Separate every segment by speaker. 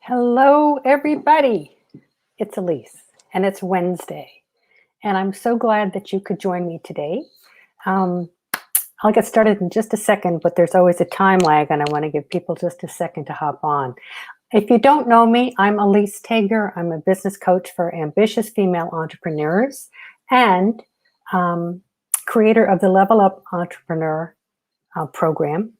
Speaker 1: Hello, everybody. It's Elise, and it's Wednesday. And I'm so glad that you could join me today. Um, I'll get started in just a second, but there's always a time lag, and I want to give people just a second to hop on. If you don't know me, I'm Elise Taeger. I'm a business coach for ambitious female entrepreneurs and creator of the Level Up Entrepreneur program.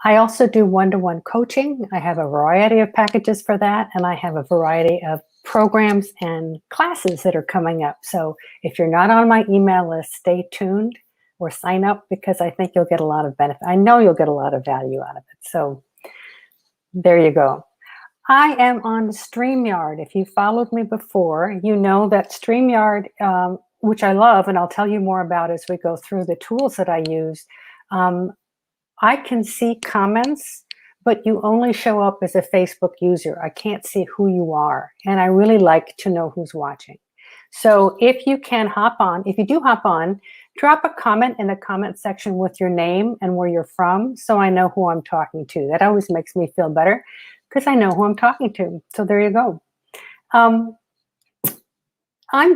Speaker 1: I also do one-to-one coaching. I have a variety of packages for that, and I have a variety of programs and classes that are coming up. So if you're not on my email list, stay tuned or sign up because I think you'll get a lot of benefit. I know you'll get a lot of value out of it. So there you go. I am on StreamYard. If you followed me before, you know that StreamYard, which I love, and I'll tell you more about as we go through the tools that I use, I can see comments, but you only show up as a Facebook user. I can't see who you are, and I really like to know who's watching. So if you can hop on, if you do hop on, drop a comment in the comment section with your name and where you're from so I know who I'm talking to. That always makes me feel better because I know who I'm talking to. So there you go. I'm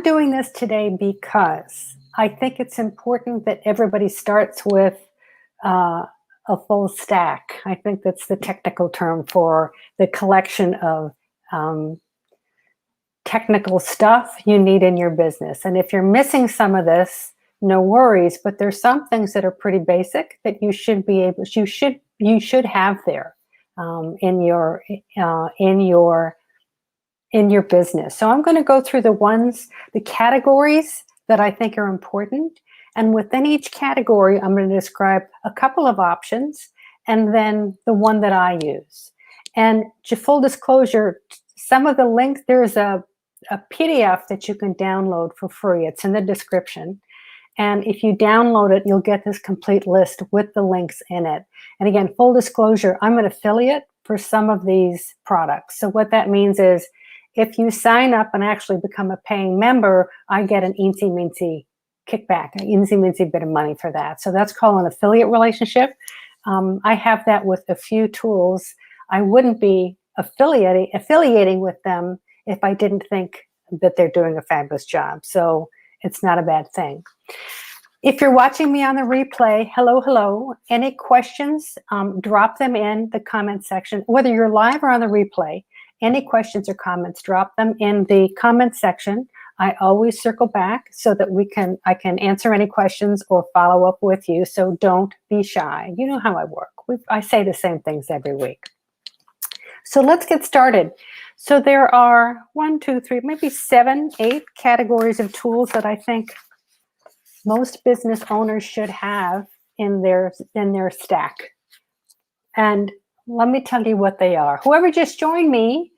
Speaker 1: doing this today because I think it's important that everybody starts with a full stack. I think that's the technical term for the collection of technical stuff you need in your business. And if you're missing some of this, no worries, but there's some things that are pretty basic that you should be able, you should have there in your business. So I'm going to go through the categories that I think are important. And within each category, I'm going to describe a couple of options and then the one that I use. And to full disclosure, some of the links, there's a PDF that you can download for free. It's in the description. And if you download it, you'll get this complete list with the links in it. And again, full disclosure, I'm an affiliate for some of these products. So what that means is if you sign up and actually become a paying member, I get an eensy-meensy kickback, an eensy-meensy bit of money for that. So that's called an affiliate relationship. I have that with a few tools. I wouldn't be affiliating with them if I didn't think that they're doing a fabulous job. So it's not a bad thing. If you're watching me on the replay, hello. Any questions, drop them in the comment section. Whether you're live or on the replay, any questions or comments, drop them in the comment section. I always circle back so that I can answer any questions or follow up with you. So don't be shy. You know how I work. I say the same things every week. So let's get started. So there are 1, 2, 3, maybe 7, 8 categories of tools that I think most business owners should have in their stack. And let me tell you what they are. Whoever just joined me,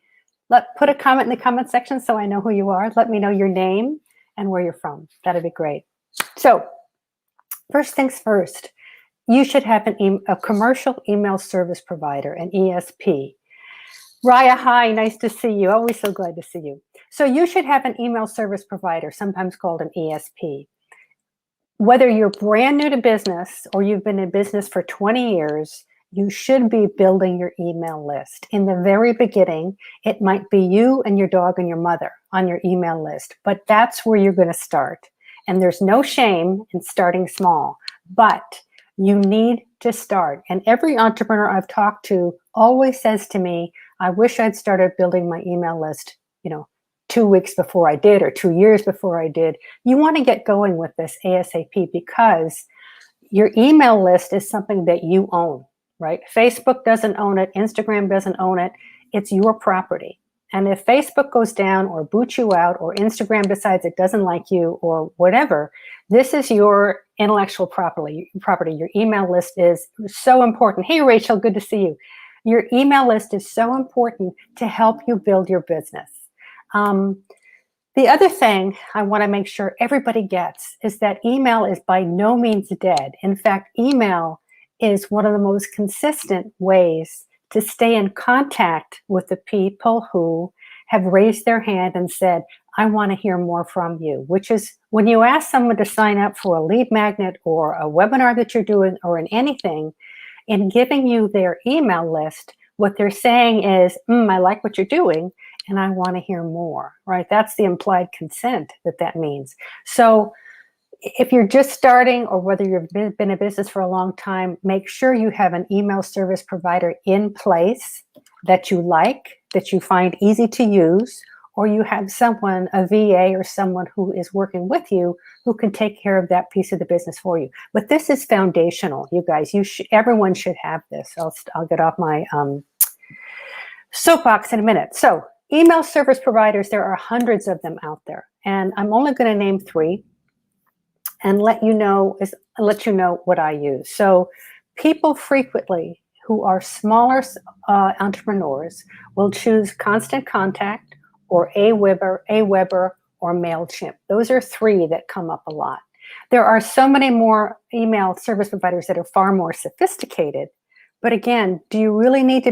Speaker 1: put a comment in the comment section so I know who you are. Let me know your name and where you're from. That'd be great. So first things first, you should have a commercial email service provider, an ESP. Raya, hi, nice to see you. Always so glad to see you. So you should have an email service provider, sometimes called an ESP. Whether you're brand new to business or you've been in business for 20 years, you should be building your email list. In the very beginning, it might be you and your dog and your mother on your email list, but that's where you're going to start. And there's no shame in starting small, but you need to start. And every entrepreneur I've talked to always says to me, I wish I'd started building my email list, 2 weeks before I did or 2 years before I did. You want to get going with this ASAP because your email list is something that you own. Right? Facebook doesn't own it. Instagram doesn't own it. It's your property. And if Facebook goes down or boots you out or Instagram decides it doesn't like you or whatever, this is your intellectual property. Your email list is so important. Hey, Rachel, good to see you. Your email list is so important to help you build your business. The other thing I want to make sure everybody gets is that email is by no means dead. In fact, email is one of the most consistent ways to stay in contact with the people who have raised their hand and said, I want to hear more from you, which is when you ask someone to sign up for a lead magnet or a webinar that you're doing or in anything, in giving you their email list, What they're saying is, I like what you're doing and I want to hear more, right? That's the implied consent that means. So if you're just starting, or whether you've been in business for a long time, make sure you have an email service provider in place that you like, that you find easy to use, or you have someone, a VA or someone who is working with you, who can take care of that piece of the business for you. But this is foundational, you guys. Everyone should have this. I'll get off my soapbox in a minute. So email service providers, there are hundreds of them out there, and I'm only going to name 3 and let you know what I use. So people frequently who are smaller entrepreneurs will choose Constant Contact or Aweber or MailChimp. Those are 3 that come up a lot. There are so many more email service providers that are far more sophisticated. But again, do you really need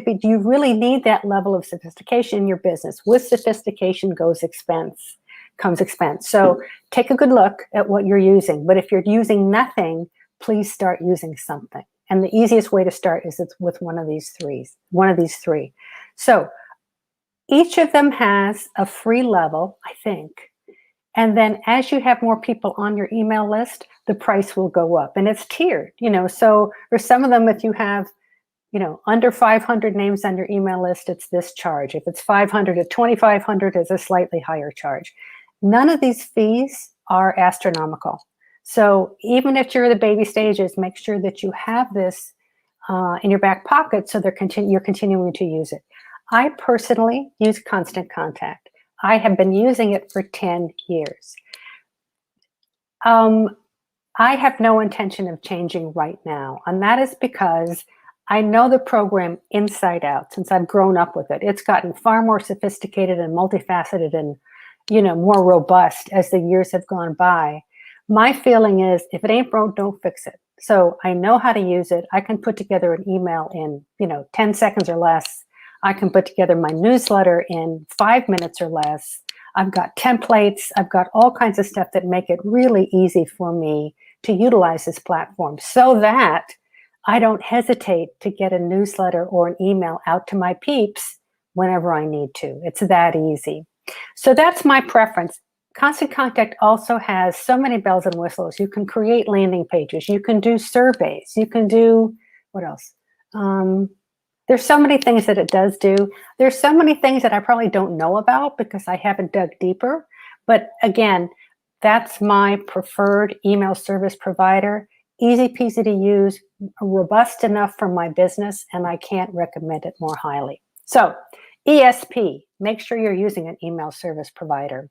Speaker 1: that level of sophistication in your business? With sophistication comes expense. So take a good look at what you're using. But if you're using nothing, please start using something. And the easiest way to start is with one of these 3. So each of them has a free level, I think. And then as you have more people on your email list, the price will go up. And it's tiered, So for some of them, if you have, under 500 names on your email list, it's this charge. If it's 500 to 2,500, it's a slightly higher charge. None of these fees are astronomical. So even if you're in the baby stages, make sure that you have this in your back pocket so you're continuing to use it. I personally use Constant Contact. I have been using it for 10 years. I have no intention of changing right now, and that is because I know the program inside out since I've grown up with it. It's gotten far more sophisticated and multifaceted and more robust as the years have gone by. My feeling is, if it ain't broke, don't fix it. So I know how to use it. I can put together an email in 10 seconds or less. I can put together my newsletter in 5 minutes or less. I've got templates. I've got all kinds of stuff that make it really easy for me to utilize this platform, so that I don't hesitate to get a newsletter or an email out to my peeps whenever I need to. It's that easy. So that's my preference. Constant Contact also has so many bells and whistles. You can create landing pages. You can do surveys. You can do, what else? There's so many things that it does do. There's so many things that I probably don't know about because I haven't dug deeper. But again, that's my preferred email service provider. Easy peasy to use, robust enough for my business, and I can't recommend it more highly. So ESP, make sure you're using an email service provider.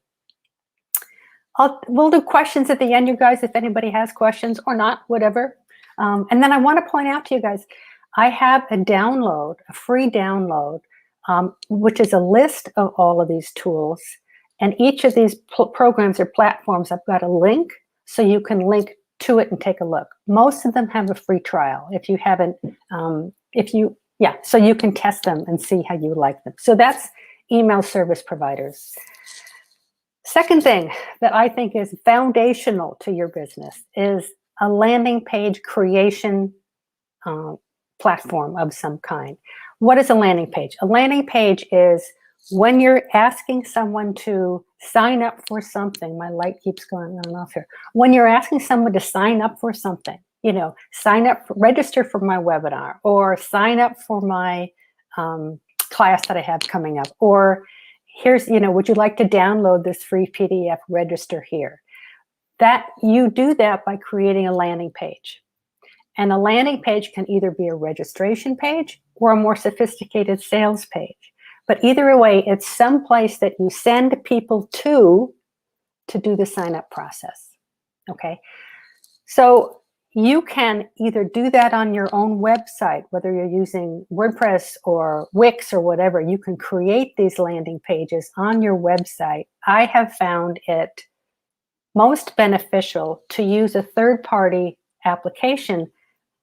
Speaker 1: We'll do questions at the end, you guys, if anybody has questions or not, whatever. And then I want to point out to you guys, I have a free download, which is a list of all of these tools. And each of these programs or platforms, I've got a link so you can link to it and take a look. Most of them have a free trial. If you haven't, so you can test them and see how you like them. So that's email service providers. Second thing that I think is foundational to your business is a landing page creation platform of some kind. What is a landing page? A landing page is when you're asking someone to sign up for something. My light keeps going on and off here. When you're asking someone to sign up for something, register for my webinar, or sign up for my class that I have coming up, or here's, would you like to download this free PDF? Register here. That you do that by creating a landing page. And a landing page can either be a registration page or a more sophisticated sales page. But either way, it's some place that you send people to do the sign-up process, okay? So you can either do that on your own website, whether you're using WordPress or Wix or whatever. You can create these landing pages on your website. I have found it most beneficial to use a third-party application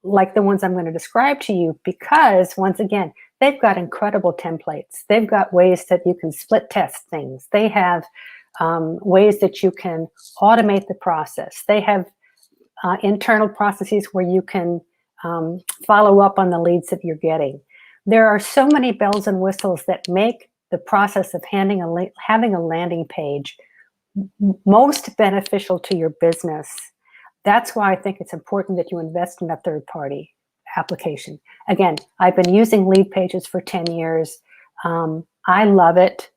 Speaker 1: like the ones I'm going to describe to you, because once again, they've got incredible templates. They've got ways that you can split test things. They have ways that you can automate the process. They have internal processes where you can follow up on the leads that you're getting. There are so many bells and whistles that make the process of having a landing page most beneficial to your business. That's why I think it's important that you invest in a third-party application. Again, I've been using Lead Pages for 10 years. I love it.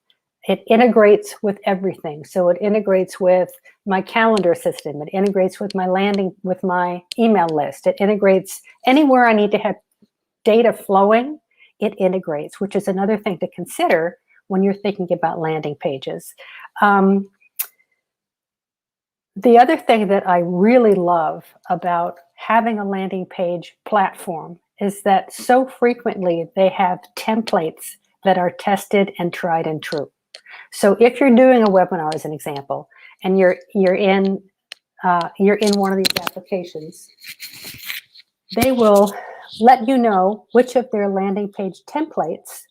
Speaker 1: It integrates with everything. So it integrates with my calendar system. It integrates with my email list. It integrates anywhere I need to have data flowing. It integrates, which is another thing to consider when you're thinking about landing pages. The other thing that I really love about having a landing page platform is that so frequently they have templates that are tested and tried and true. So if you're doing a webinar, as an example, and you're in one of these applications, they will let you know which of their landing page templates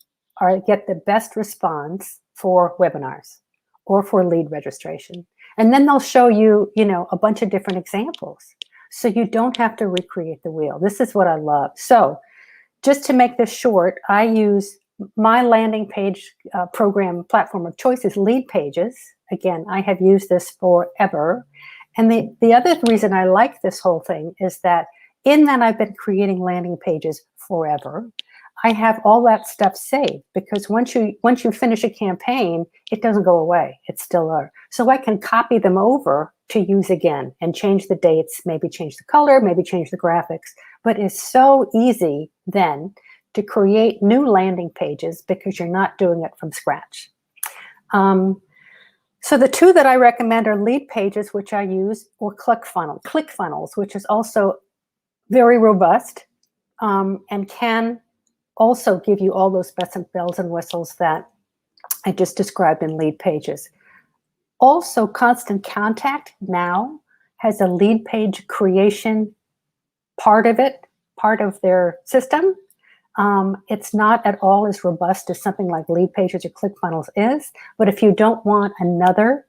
Speaker 1: get the best response for webinars or for lead registration. And then they'll show you, a bunch of different examples. So you don't have to recreate the wheel. This is what I love. So just to make this short, I use my landing page program platform of choice is Lead Pages. Again, I have used this forever. And the other reason I like this whole thing is that in that I've been creating landing pages forever, I have all that stuff saved, because once you finish a campaign, it doesn't go away. It's still there. So I can copy them over to use again and change the dates, maybe change the color, maybe change the graphics. But it's so easy then to create new landing pages because you're not doing it from scratch. So the two that I recommend are Lead Pages, which I use, or ClickFunnels, which is also very robust and can also give you all those bells and whistles that I just described in Lead Pages. Also, Constant Contact now has a lead page creation part of their system. It's not at all as robust as something like Lead Pages or ClickFunnels is, but if you don't want another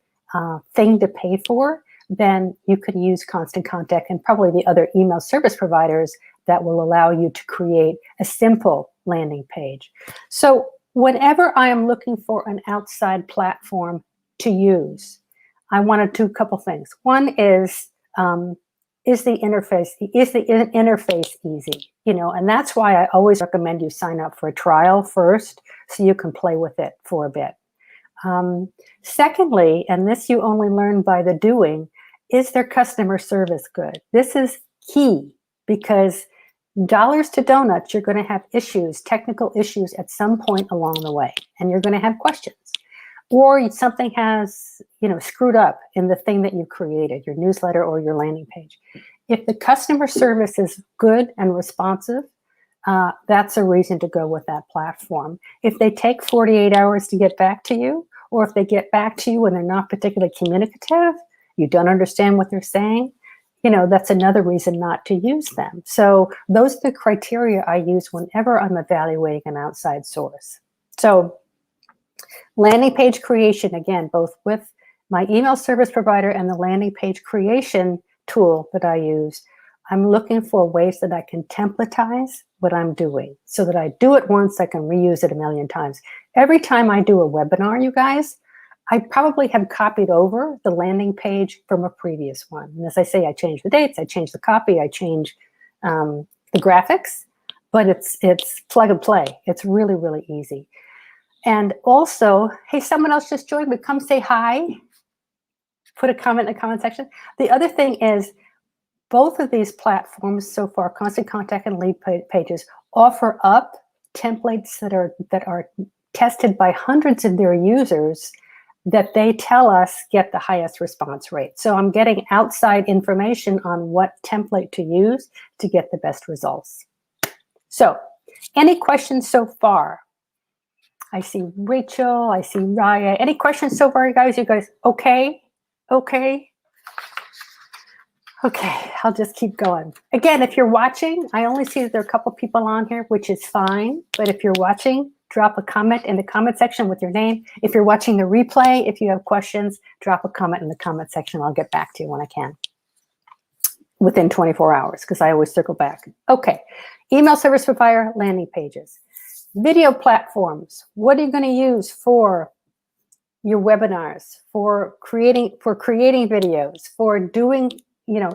Speaker 1: thing to pay for, then you could use Constant Contact and probably the other email service providers that will allow you to create a simple landing page. So whenever I am looking for an outside platform to use, I want to do a couple things. One is the interface easy? And that's why I always recommend you sign up for a trial first so you can play with it for a bit. Secondly, and this you only learn by the doing, is their customer service good? This is key, because dollars to donuts, you're going to have issues, technical issues at some point along the way, and you're going to have questions. Or something has, screwed up in the thing that you created, your newsletter or your landing page. If the customer service is good and responsive, that's a reason to go with that platform. If they take 48 hours to get back to you, or if they get back to you and they're not particularly communicative, you don't understand what they're saying, that's another reason not to use them. So those are the criteria I use whenever I'm evaluating an outside source. So landing page creation, again, both with my email service provider and the landing page creation tool that I use, I'm looking for ways that I can templatize what I'm doing so that I do it once, I can reuse it a million times. Every time I do a webinar, you guys, I probably have copied over the landing page from a previous one. And as I say, I change the dates, I change the copy, I change the graphics, but it's plug and play. It's really, really easy. And also, hey, someone else just joined me. Come say hi. Put a comment in the comment section. The other thing is, both of these platforms so far, Constant Contact and Lead Pages, offer up templates that are tested by hundreds of their users that they tell us get the highest response rate. So I'm getting outside information on what template to use to get the best results. So, any questions so far? I see Rachel, I see Raya. Any questions so far, guys? You guys okay? Okay. Okay, I'll just keep going. Again, if you're watching, I only see that there are a couple people on here, which is fine. But if you're watching, drop a comment in the comment section with your name. If you're watching the replay, if you have questions, drop a comment in the comment section. I'll get back to you when I can, within 24 hours, because I always circle back. Okay, email service provider, landing pages. Video platforms. What are you going to use for your webinars, for creating videos, for doing,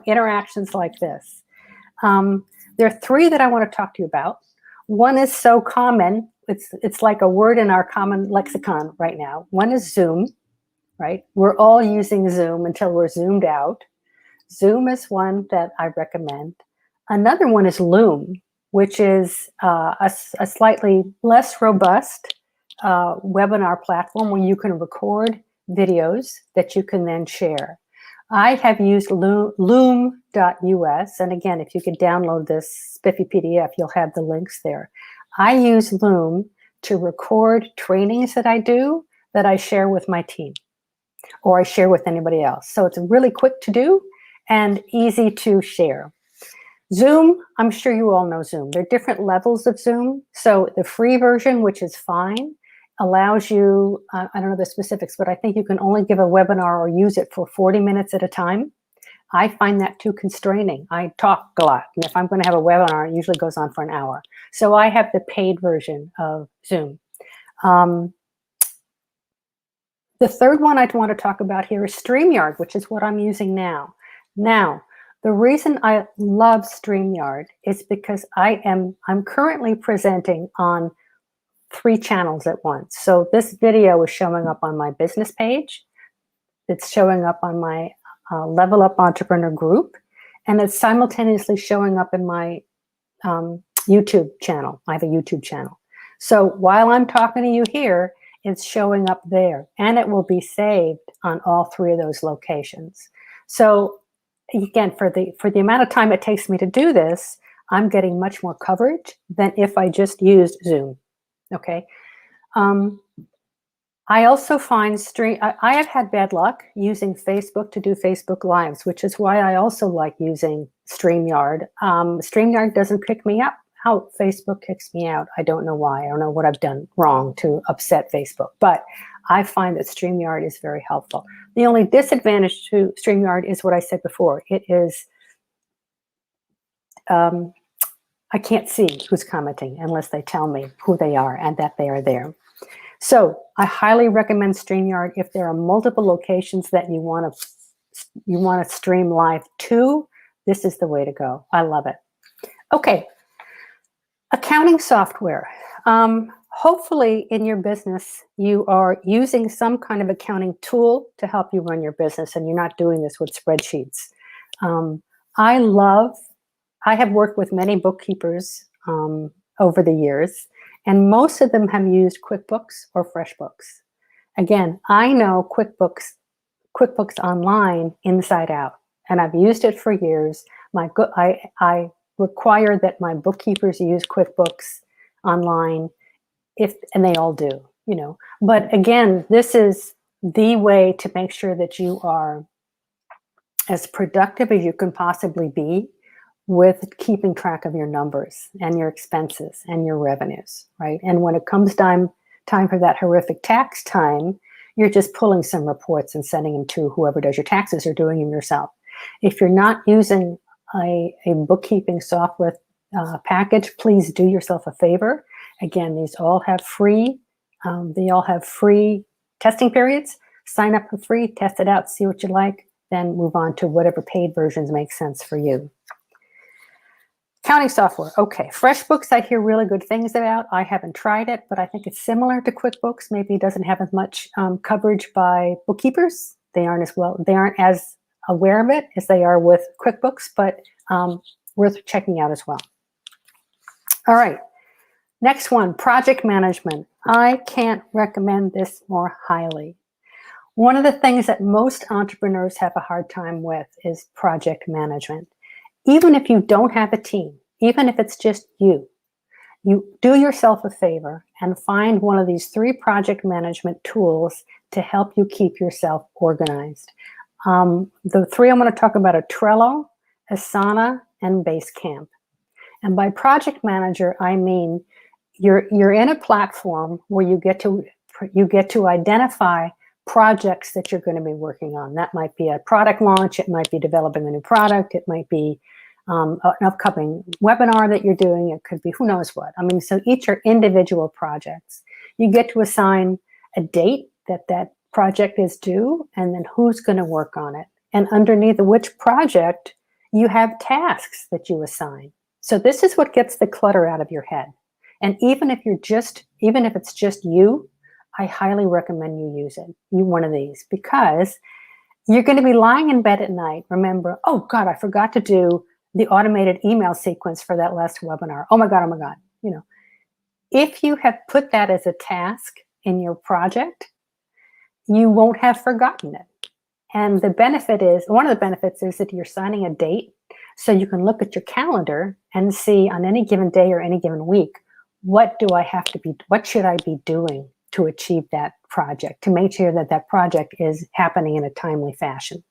Speaker 1: interactions like this? There are three that I want to talk to you about. One is so common, it's like a word in our common lexicon right now. One is Zoom, right? We're all using Zoom until we're zoomed out. Zoom is one that I recommend. Another one is Loom, which is a slightly less robust webinar platform where you can record videos that you can then share. I have used loom.us, and again, if you could download this spiffy PDF, you'll have the links there. I use Loom to record trainings that I do that I share with my team, or I share with anybody else. So it's really quick to do and easy to share. Zoom, I'm sure you all know Zoom. There are different levels of Zoom. So the free version, which is fine, allows you, I don't know the specifics, but I think you can only give a webinar or use it for 40 minutes at a time. I find that too constraining. I talk a lot, and if I'm going to have a webinar, it usually goes on for an hour. So I have the paid version of Zoom. The third one I'd want to talk about here is StreamYard, which is what I'm using now. Now, the reason I love StreamYard is because I'm currently presenting on 3 channels at once. So this video is showing up on my business page. It's showing up on my Level Up Entrepreneur group, and it's simultaneously showing up in my YouTube channel. I have a YouTube channel. So while I'm talking to you here, it's showing up there, and it will be saved on all 3 of those locations. So again, for the amount of time it takes me to do this, I'm getting much more coverage than if I just used Zoom. Okay. I also find I have had bad luck using Facebook to do Facebook Lives, which is why I also like using StreamYard. StreamYard doesn't kick me out. Facebook kicks me out. I don't know why. I don't know what I've done wrong to upset Facebook, but I find that StreamYard is very helpful. The only disadvantage to StreamYard is what I said before. It is, I can't see who's commenting unless they tell me who they are and that they are there. So I highly recommend StreamYard if there are multiple locations that you want to stream live to. This is the way to go. I love it. Okay, accounting software. Hopefully in your business you are using some kind of accounting tool to help you run your business, and you're not doing this with spreadsheets. I have worked with many bookkeepers over the years, and most of them have used QuickBooks or FreshBooks. Again, I know QuickBooks Online inside out, and I've used it for years. I require that my bookkeepers use QuickBooks Online, and they all do, But again, this is the way to make sure that you are as productive as you can possibly be with keeping track of your numbers and your expenses and your revenues, right? And when it comes time for that horrific tax time, you're just pulling some reports and sending them to whoever does your taxes or doing them yourself. If you're not using a bookkeeping software package, please do yourself a favor. Again, these all have free, testing periods. Sign up for free, test it out, see what you like, then move on to whatever paid versions make sense for you. Accounting software. Okay, FreshBooks I hear really good things about. I haven't tried it, but I think it's similar to QuickBooks. Maybe it doesn't have as much coverage by bookkeepers. They aren't as aware of it as they are with QuickBooks, but worth checking out as well. All right, next one, project management. I can't recommend this more highly. One of the things that most entrepreneurs have a hard time with is project management. Even if you don't have a team, even if it's just you do yourself a favor and find one of these 3 project management tools to help you keep yourself organized. The 3 I'm going to talk about are Trello, Asana, and Basecamp. And by project manager, I mean you're in a platform where you get to identify projects that you're going to be working on. That might be a product launch. It might be developing a new product. It might be an upcoming webinar that you're doing. It could be who knows what. I mean, so each are individual projects. You get to assign a date that that project is due, and then who's going to work on it. And underneath which project, you have tasks that you assign. So this is what gets the clutter out of your head. And even if it's just you, I highly recommend you use it. You one of these, because you're going to be lying in bed at night. Remember, oh God, I forgot to do the automated email sequence for that last webinar. Oh my God, oh my God. You know, if you have put that as a task in your project, you won't have forgotten it. And the benefit is, one of the benefits is that you're signing a date, so you can look at your calendar and see on any given day or any given week, what should I be doing to achieve that project, to make sure that that project is happening in a timely fashion.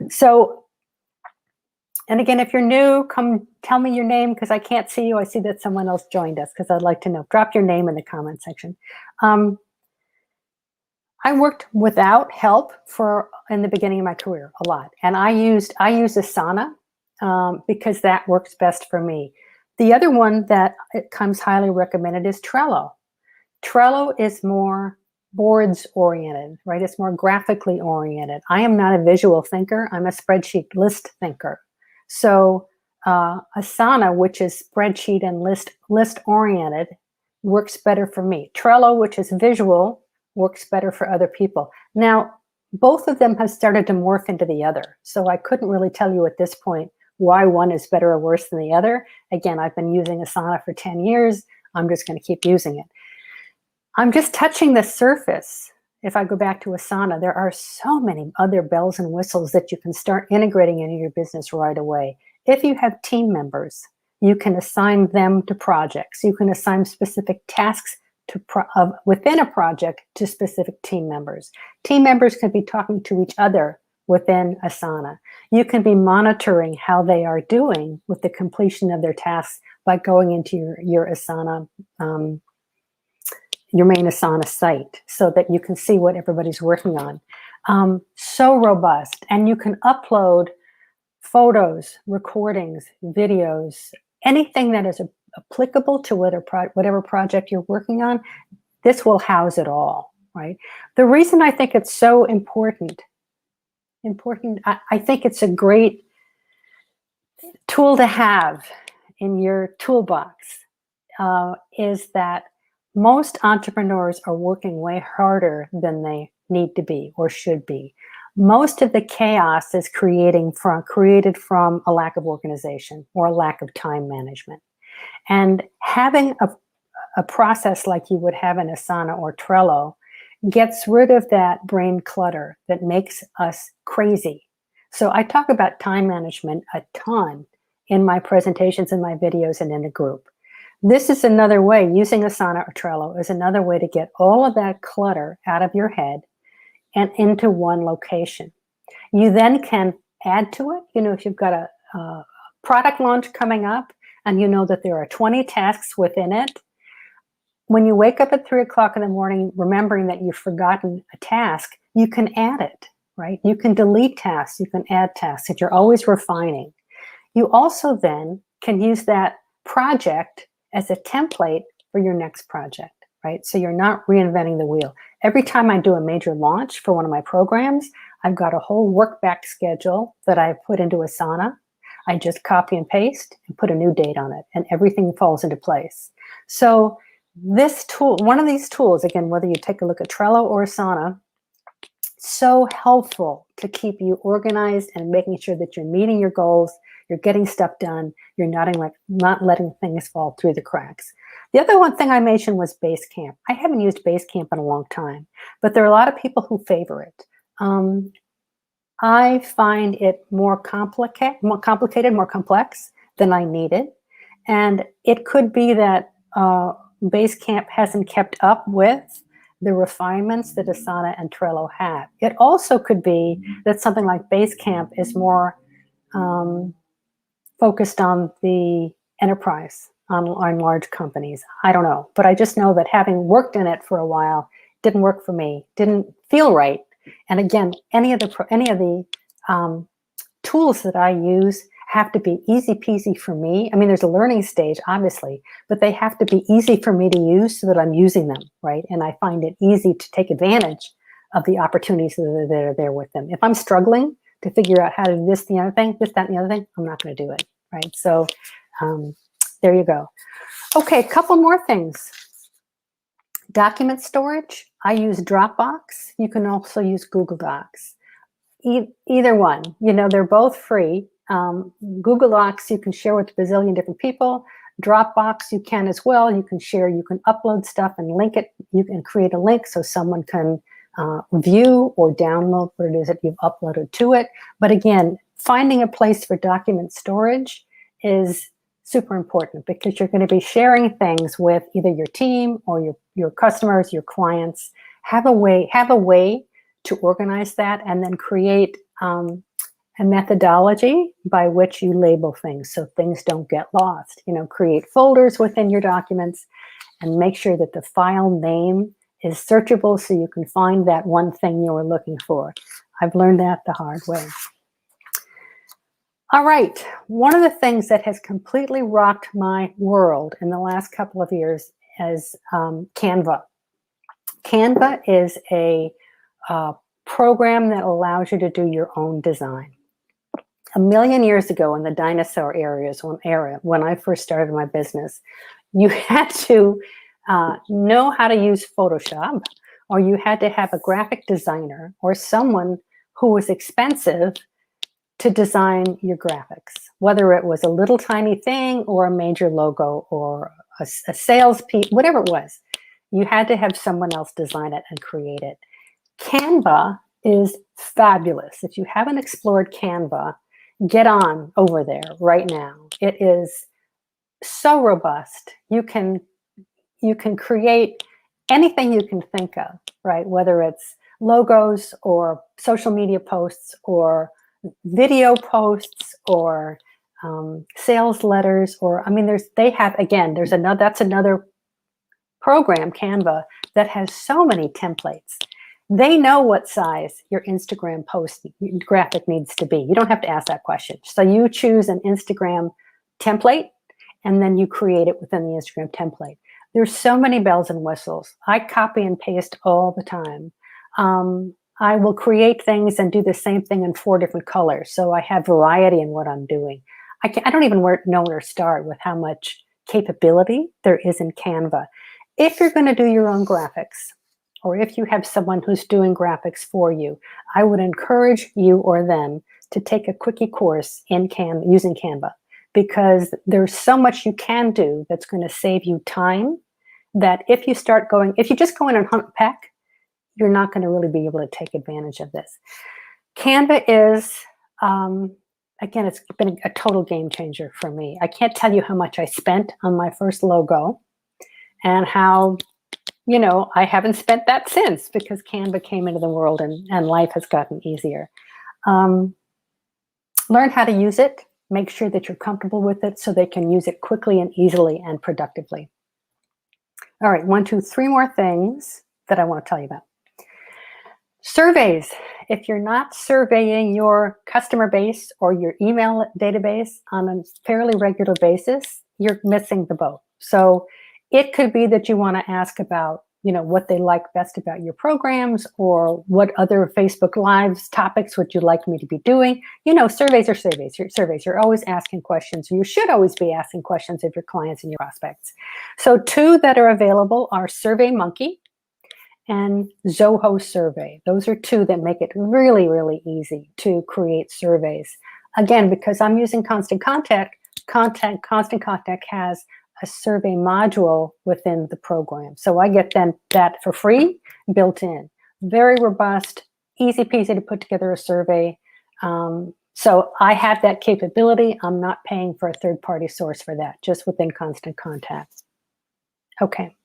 Speaker 1: So, and again, if you're new, come tell me your name, because I can't see you. I see that someone else joined us, because I'd like to know. Drop your name in the comment section. I worked without help in the beginning of my career a lot, and I use Asana because that works best for me. The other one that it comes highly recommended is Trello. Trello is more boards oriented, right? It's more graphically oriented. I am not a visual thinker. I'm a spreadsheet list thinker. So Asana, which is spreadsheet and list oriented, works better for me. Trello, which is visual, works better for other people. Now, both of them have started to morph into the other. So I couldn't really tell you at this point why one is better or worse than the other. Again, I've been using Asana for 10 years. I'm just going to keep using it. I'm just touching the surface. If I go back to Asana, there are so many other bells and whistles that you can start integrating into your business right away. If you have team members, you can assign them to projects. You can assign specific tasks within a project to specific team members. Team members can be talking to each other within Asana. You can be monitoring how they are doing with the completion of their tasks by going into your Asana, your main Asana site, so that you can see what everybody's working on. So robust. And you can upload photos, recordings, videos, anything that is applicable to whatever project you're working on. This will house it all, right? The reason I think it's so important, I think it's a great tool to have in your toolbox, is that most entrepreneurs are working way harder than they need to be or should be. Most of the chaos is created from a lack of organization or a lack of time management. And having a process like you would have in Asana or Trello gets rid of that brain clutter that makes us crazy. So I talk about time management a ton in my presentations, in my videos, and in the group. This is another way, using Asana or Trello is another way to get all of that clutter out of your head and into one location. You then can add to it. You know, if you've got a product launch coming up and you know that there are 20 tasks within it, when you wake up at 3 o'clock in the morning, remembering that you've forgotten a task, you can add it, right? You can delete tasks, you can add tasks that you're always refining. You also then can use that project as a template for your next project, right? So you're not reinventing the wheel. Every time I do a major launch for one of my programs, I've got a whole work-back schedule that I put into Asana. I just copy and paste and put a new date on it, and everything falls into place. So this tool, one of these tools, again, whether you take a look at Trello or Asana, so helpful to keep you organized and making sure that you're meeting your goals, you're getting stuff done, you're not letting things fall through the cracks. The other one thing I mentioned was Basecamp. I haven't used Basecamp in a long time, but there are a lot of people who favor it. I find it more complicated, more complex than I needed. And it could be that Basecamp hasn't kept up with the refinements that Asana and Trello have. It also could be that something like Basecamp is more focused on the enterprise, on large companies. I don't know, but I just know that having worked in it for a while, didn't work for me, didn't feel right. And again, any of the tools that I use have to be easy peasy for me. I mean, there's a learning stage, obviously, but they have to be easy for me to use so that I'm using them, right? And I find it easy to take advantage of the opportunities that are there with them. If I'm struggling to figure out how to do this, the other thing, this, that, and the other thing, I'm not going to do it, right? So there you go. Okay, a couple more things. Document storage, I use Dropbox. You can also use Google Docs. Either one, you know, they're both free. Google Docs, you can share with a bazillion different people. Dropbox, you can as well. You can share, you can upload stuff and link it. You can create a link so someone can view or download what it is that you've uploaded to it. But again, finding a place for document storage is super important because you're going to be sharing things with either your team or your customers, your clients. Have a way to organize that, and then create a methodology by which you label things so things don't get lost. You know, create folders within your documents and make sure that the file name is searchable so you can find that one thing you were looking for. I've learned that the hard way. All right, one of the things that has completely rocked my world in the last couple of years is Canva. Canva is a program that allows you to do your own design. A million years ago in the dinosaur era, when I first started my business, you had to know how to use Photoshop, or you had to have a graphic designer or someone who was expensive to design your graphics, whether it was a little tiny thing or a major logo or a sales piece, whatever it was. You had to have someone else design it and create it. Canva is fabulous. If you haven't explored Canva, get on over there right now. It is so robust. You can create anything you can think of, right? Whether it's logos or social media posts or video posts or sales letters, or I mean, that's another program, Canva, that has so many templates. They know what size your Instagram post graphic needs to be. You don't have to ask that question. So you choose an Instagram template and then you create it within the Instagram template. There's so many bells and whistles. I copy and paste all the time. I will create things and do the same thing in 4 different colors. So I have variety in what I'm doing. I don't even know where to start with how much capability there is in Canva. If you're going to do your own graphics, or if you have someone who's doing graphics for you, I would encourage you or them to take a quickie course in using Canva, because there's so much you can do that's going to save you time that if you just go in and unpack, you're not going to really be able to take advantage of this. Canva is, again, it's been a total game changer for me. I can't tell you how much I spent on my first logo and how, you know, I haven't spent that since, because Canva came into the world and life has gotten easier. Learn how to use it. Make sure that you're comfortable with it so they can use it quickly and easily and productively. All right, 1, 2, 3 more things that I want to tell you about. Surveys. If you're not surveying your customer base or your email database on a fairly regular basis, you're missing the boat. So it could be that you want to ask about, you know, what they like best about your programs, or what other Facebook Lives topics would you like me to be doing. You know, surveys are surveys. You're always asking questions. You should always be asking questions of your clients and your prospects. So 2 that are available are Surveymonkey and Zoho Survey. Those are 2 that make it really, really easy to create surveys. Again, because I'm using Constant Contact, Constant Contact has a survey module within the program. So I get that for free built in. Very robust, easy peasy to put together a survey. So I have that capability. I'm not paying for a third-party source for that, just within Constant Contact. Okay.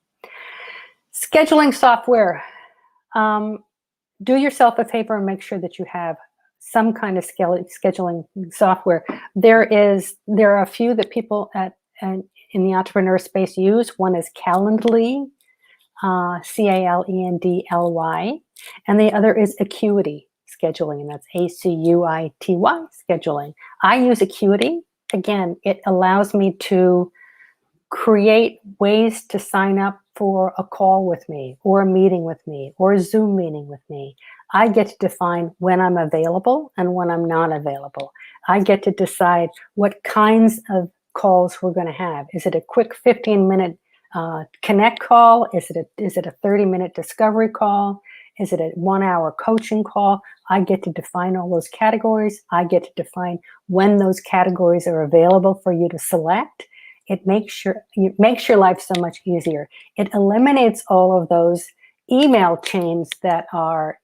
Speaker 1: Scheduling software. Do yourself a favor and make sure that you have some kind of scheduling software. There are a few that people in the entrepreneur space use. One is Calendly, Calendly, and the other is Acuity. scheduling, and that's ACUITY, scheduling. I use Acuity. Again, it allows me to create ways to sign up for a call with me or a meeting with me or a Zoom meeting with me. I get to define when I'm available and when I'm not available. I get to decide what kinds of calls we're going to have. Is it a quick 15-minute connect call? Is it a 30-minute discovery call? Is it a 1-hour coaching call? I get to define all those categories. I get to define when those categories are available for you to select. It makes your life so much easier. It eliminates all of those email chains that are,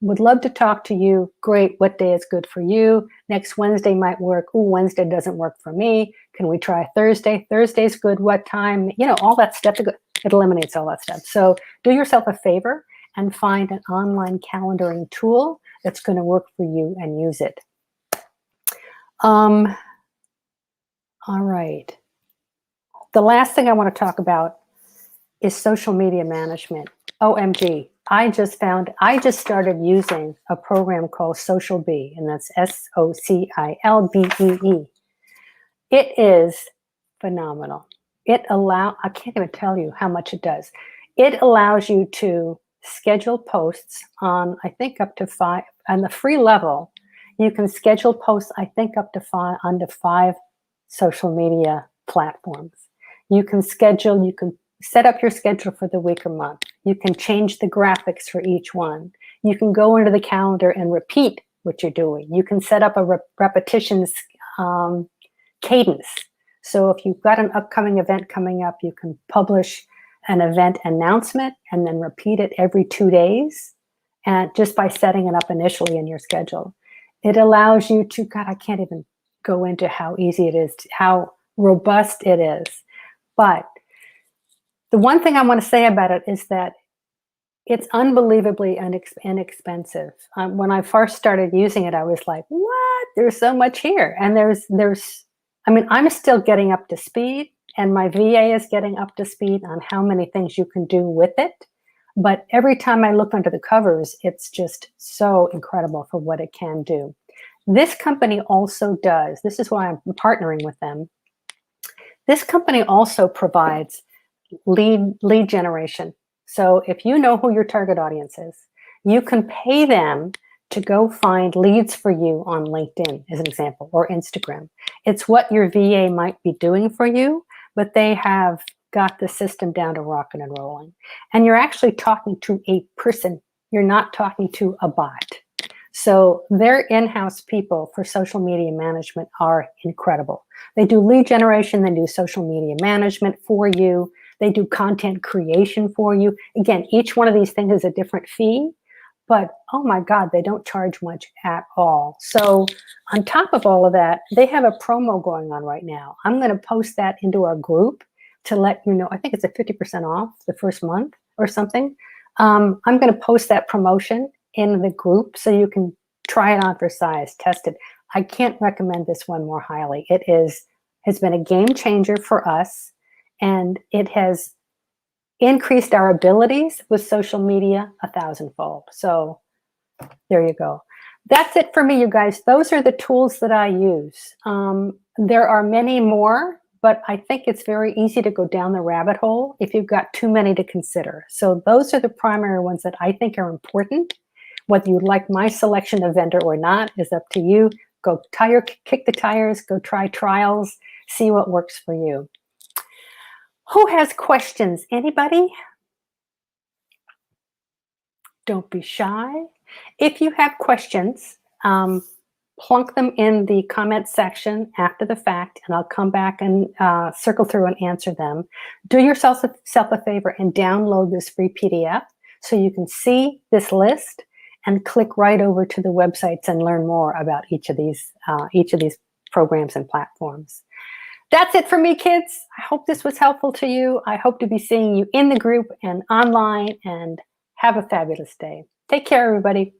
Speaker 1: would love to talk to you. Great. What day is good for you? Next Wednesday might work. Oh, Wednesday doesn't work for me. Can we try Thursday? Thursday's good. What time? All that stuff. It eliminates all that stuff. So do yourself a favor and find an online calendaring tool that's going to work for you and use it. All right. The last thing I want to talk about is social media management. OMG. I just started using a program called Social Bee, and that's SOCILBEE. It is phenomenal. I can't even tell you how much it does. It allows you to schedule posts on, I think, up to 5. On the free level, you can schedule posts, I think, up to 5 onto 5 social media platforms. You can set up your schedule for the week or month. You can change the graphics for each one. You can go into the calendar and repeat what you're doing. You can set up a repetitions cadence. So if you've got an upcoming event coming up, you can publish an event announcement and then repeat it every 2 days, and just by setting it up initially in your schedule. It allows you to, God, I can't even go into how easy it is, how robust it is. But the one thing I want to say about it is that it's unbelievably inexpensive. When I first started using it, I was like, what? There's so much here. And I'm still getting up to speed, and my VA is getting up to speed on how many things you can do with it. But every time I look under the covers, it's just so incredible for what it can do. This company also does, this is why I'm partnering with them. This company also provides lead generation. So if you know who your target audience is, you can pay them to go find leads for you on LinkedIn, as an example, or Instagram. It's what your VA might be doing for you, but they have got the system down to rocking and rolling. And you're actually talking to a person. You're not talking to a bot. So their in-house people for social media management are incredible. They do lead generation, they do social media management for you, they do content creation for you. Again, each one of these things is a different fee, but oh my God, they don't charge much at all. So on top of all of that, they have a promo going on right now. I'm going to post that into our group to let you know. I think it's a 50% off the first month or something. I'm going to post that promotion in the group so you can try it on for size, test it. I can't recommend this one more highly. It has been a game changer for us, and it has increased our abilities with social media 1,000-fold. So there you go. That's it for me, you guys. Those are the tools that I use. There are many more, but I think it's very easy to go down the rabbit hole if you've got too many to consider. So those are the primary ones that I think are important. Whether you like my selection of vendor or not is up to you. Go kick the tires, go try trials, see what works for you. Who has questions? Anybody? Don't be shy. If you have questions, plunk them in the comment section after the fact, and I'll come back and circle through and answer them. Do yourself a favor and download this free PDF so you can see this list and click right over to the websites and learn more about each of these programs and platforms. That's it for me, kids. I hope this was helpful to you. I hope to be seeing you in the group and online, and have a fabulous day. Take care, everybody.